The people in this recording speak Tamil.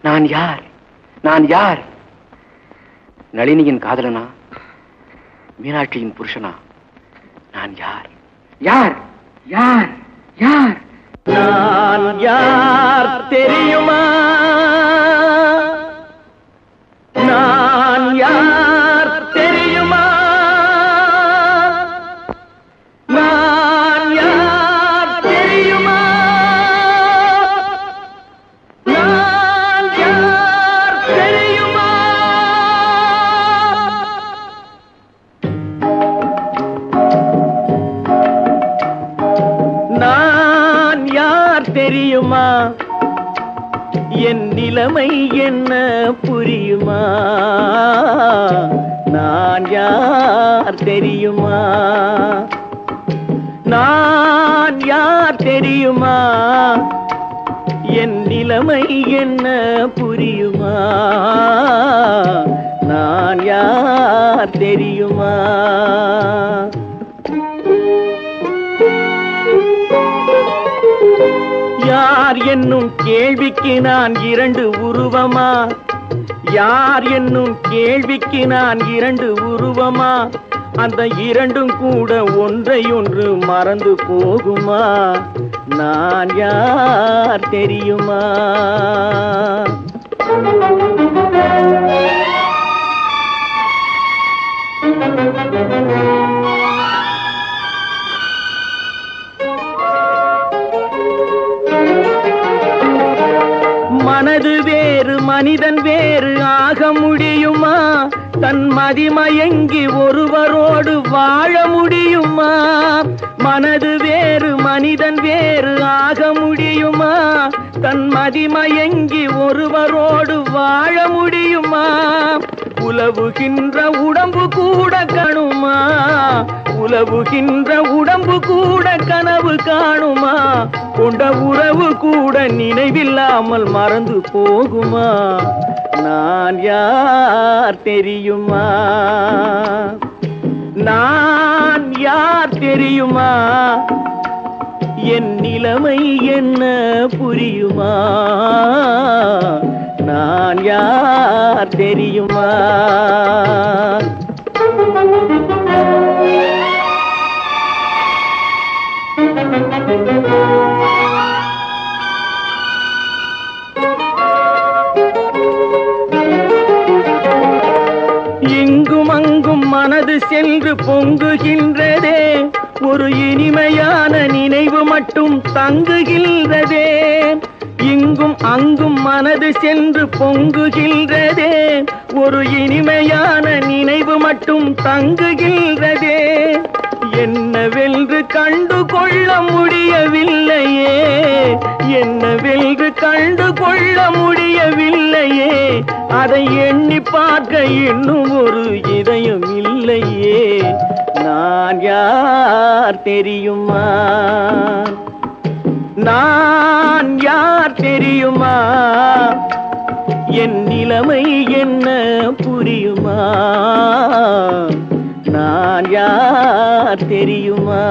நான் யார்? நான் யார்? நளினியின் காதலனா? மீனாட்சியின் புருஷனா? நான் யார்? யார்? யார்? யார்? நான் யார் தெரியுமா? நான் யார் தெரியுமா? நான் யார் தெரியுமா? நான் யார் தெரியுமா? நான் யார் தெரியுமா? என் நிலைமை என்ன புரியுமா? நான் யார் தெரியுமா? நான் யார் தெரியுமா? என் நிலைமை என்ன புரியுமா? நான் யார் தெரியுமா? யார் என்னும் கேள்விக்கு நான் இரண்டு உருவமா? யார் என்னும் கேள்விக்கு நான் இரண்டு உருவமா? அந்த இரண்டும் கூட ஒன்றை ஒன்று மறந்து போகுமா? நான் யார் தெரியுமா? மனது வேறு மனிதன் வேறு ஆக முடியுமா? தன் மதிமயங்கி ஒருவரோடு வாழ முடியுமா? மனது வேறு மனிதன் வேறு ஆக முடியுமா? தன் மதிமயங்கி ஒருவரோடு வாழ முடியுமா? உலவுகின்ற உடம்பு கூட கணுமா? உலவுகின்ற உடம்பு கூட கனவு காணுமா? கொண்ட உறவு கூட நினைவில்லாமல் மறந்து போகுமா? நான் யார் தெரியுமா? நான் யார் தெரியுமா? என் நிலைமை என்ன புரியுமா? நான் யார் தெரியுமா? இங்கும் அங்கும் மனது சென்று பொங்குகின்றதே, ஒரு இனிமையான நினைவு மட்டும் தங்குகின்றதே. இங்கும் அங்கும் மனது சென்று பொங்குகின்றதே, ஒரு இனிமையான நினைவு மட்டும் தங்குகின்றதே. என்னவென்று கண்டு கொள்ள முடியவில்லையே, என்னவென்று கண்டு கொள்ள முடியவில்லையே. அதை எண்ணி பார்க்க இன்னும் ஒரு இதயம் இல்லையே. நான் யார் தெரியுமா? நான் யார் தெரியுமா? என் நிலைமை என்ன புரியுமா? நான் யார் தெரியுமா?